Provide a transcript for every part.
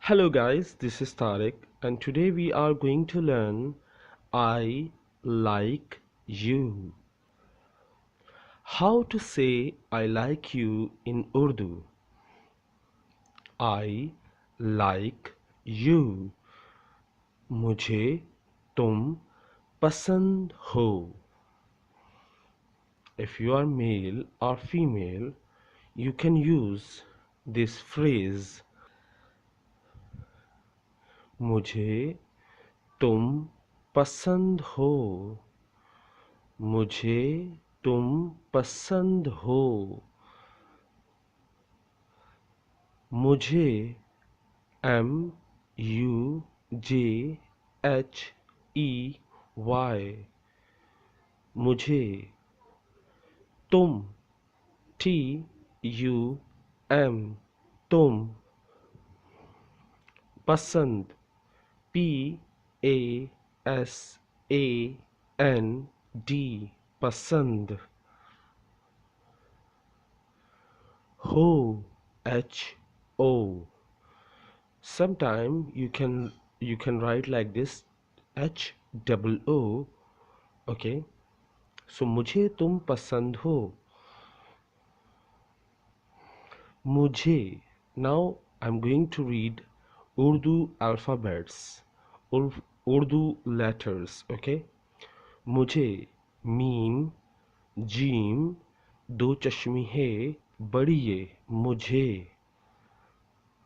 Hello guys, this is Tariq and today we are going to learn I like you. How to say I like you in Urdu. I like you. मुझे तुम पसंद हो. If you are male or female, you can use this phrase. मुझे तुम पसंद हो. मुझे तुम पसंद हो. मुझे MUJHEY. मुझे तुम TUM. तुम पसंद PASAND. पसंद हो HO. Sometime you can write like this HOO. Okay, so मुझे तुम पसंद हो. मुझे. Now I'm going to read Urdu alphabets, Urdu letters. Okay, मुझे मीम जीम दो चश्मी है बड़ी ये. मुझे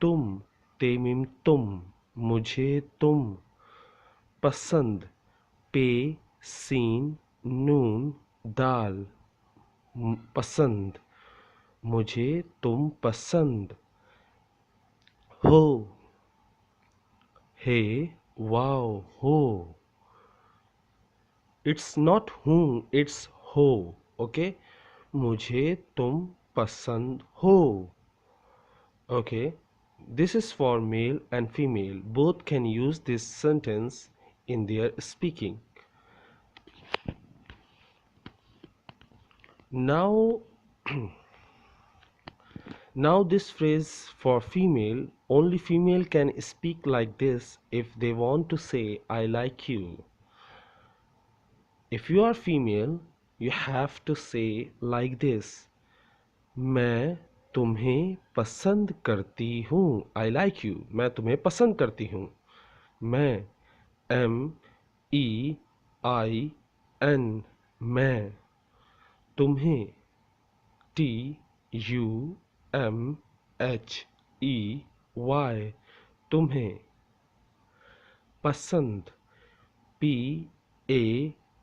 तुम तेमिम तुम. मुझे तुम पसंद पे सीन नून दाल. पसंद. मुझे तुम पसंद हो. हे वाओ हो. It's not whom, it's हो. Okay, मुझे तुम पसंद हो. Okay, this is for male and female. Both can use this sentence in their speaking. Now now this phrase for female, only female can speak like this if they want to say I like you. If you are female, you have to say like this. मैं तुम्हें पसंद करती हूँ. I like you. मैं तुम्हें पसंद करती हूँ. मैं MEIN. मैं. तुम्हें TUMHEY. तुम्हें. पसंद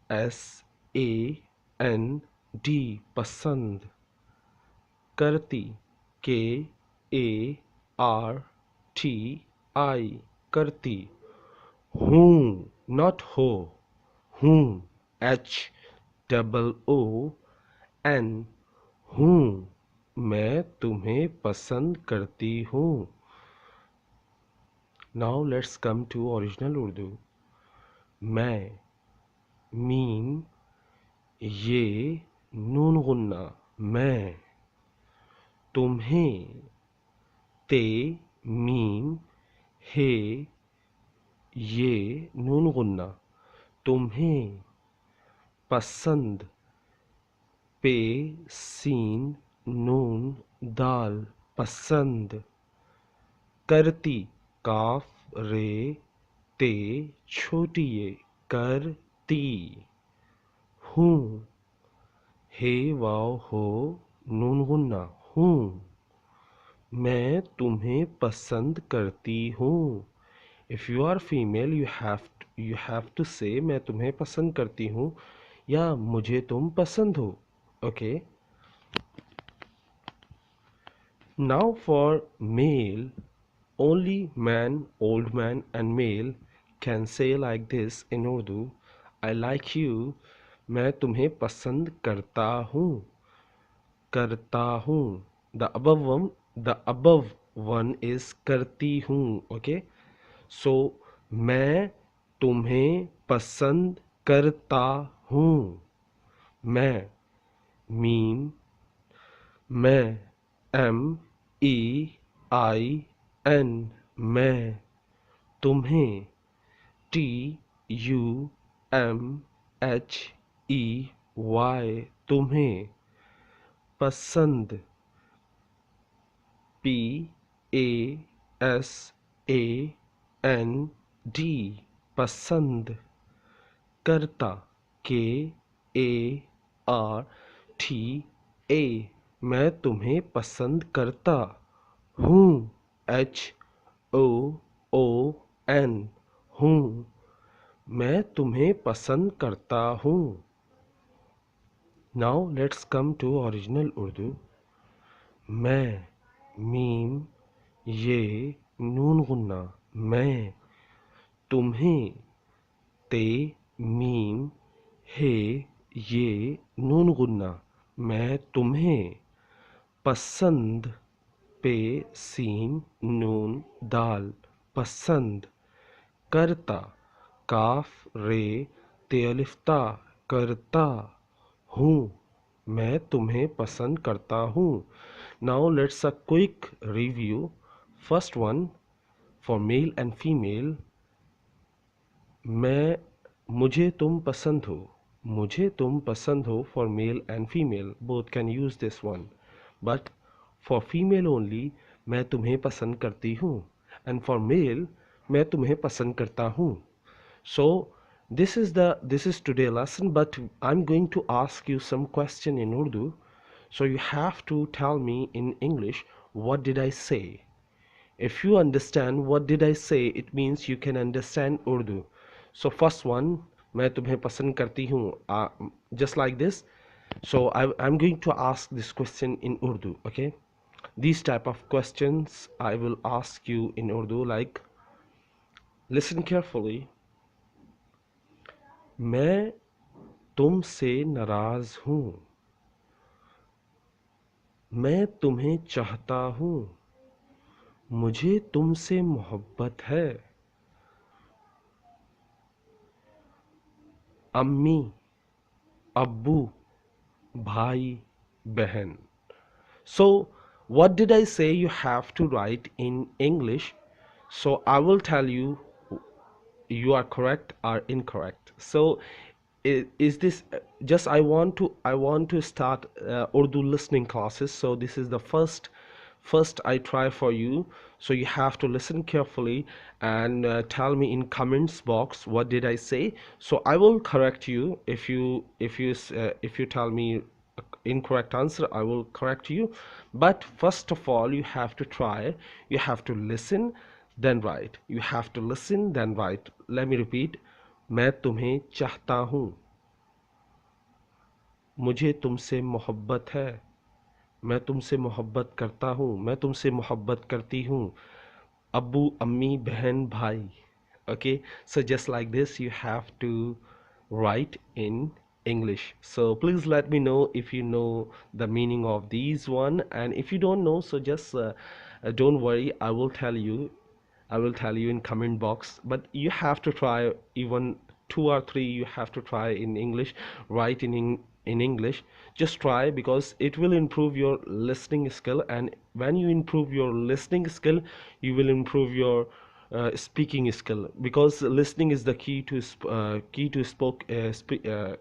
PASAND. पसंद. करती KARTI. करती. हूँ not हो. हूँ HOON. हूँ. मैं तुम्हें पसंद करती हूँ. Now let's come to original Urdu. मैं मीम ये नून गुन्ना. मैं. तुम्हें ते मीम हे ये नून गुन्ना. तुम्हें. पसंद पे सीन नून दाल. पसंद. करती काफ रे ते छोटी ये. करती. हूँ हे वाव हो नून गुन्ना. हूँ. मैं तुम्हें पसंद करती हूँ. If you are female, you have to say मैं तुम्हें पसंद करती हूँ या मुझे तुम पसंद हो. Okay. Now for male, only man, old man and male can say like this in Urdu. I like you. मैं तुम्हें पसंद करता हूँ. करता हूँ. The above one is करती हूँ. Okay. So मैं तुम्हें पसंद करता हूँ. मैं मीम. मैं MEIN. मैं तुम्हें TUMHEY तुम्हें पसंद PASAND पसंद करता KARTA मैं तुम्हें पसंद करता हूँ HOON हूँ मैं तुम्हें पसंद करता हूँ. Now let's come to original Urdu. मैं मीम ये नून गुन्ना मैं तुम्हें ते मीम हे ये नून गुन्ना मैं तुम्हें पसंद पे सीन नून दाल पसंद करता काफ रे तेलिफ्ता करता हूँ मैं तुम्हें पसंद करता हूँ. Now let's a quick review. First one for male and female. मैं मुझे तुम पसंद हो मुझे तुम पसंद हो for male and female both can use this one, but for female only मैं तुम्हें पसंद करती हूँ and for male मैं तुम्हें पसंद करता हूँ. So this is today lesson, but I'm going to ask you some question in Urdu, so you have to tell me in English what did I say. If you understand what did I say, it means you can understand Urdu. So first one, मैं तुम्हें पसंद करती हूँ, just like this. So I'm going to ask this question in Urdu, okay? These type of questions I will ask you in Urdu, like listen carefully. मैं तुमसे नाराज हूँ मैं तुम्हें चाहता हूँ मुझे तुमसे मोहब्बत है अम्मी अब्बू भाई बहन. So what did I say? You have to write in English, so I will tell you you are correct or incorrect. So is this just I want to start Urdu listening classes, so this is the first I try for you, so you have to listen carefully and tell me in comments box what did I say, so I will correct you. If you tell me incorrect answer, I will correct you, but first of all you have to try, you have to listen then write, you have to listen then write. Let me repeat. मैं तुम्हें चाहता हूँ मुझे तुमसे मोहब्बत है मैं तुमसे मोहब्बत करता हूँ मैं तुमसे मोहब्बत करती हूँ अब्बू अम्मी बहन भाई. Okay, so just like this you have to write in English. So please let me know if you know the meaning of these one, and if you don't know, so just don't worry, I will tell you in comment box, but you have to try even 2 or 3, you have to try in English, write in English. Just try, because it will improve your listening skill, and when you improve your listening skill you will improve your speaking skill, because listening is the key to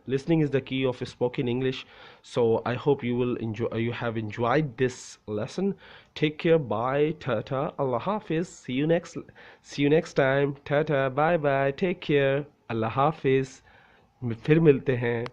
listening is the key of spoken English. So I hope you will enjoy, you have enjoyed this lesson. Take care, bye, tata, Allah Hafiz, see you next time, tata, bye bye, take care, Allah Hafiz, फिर मिलते हैं.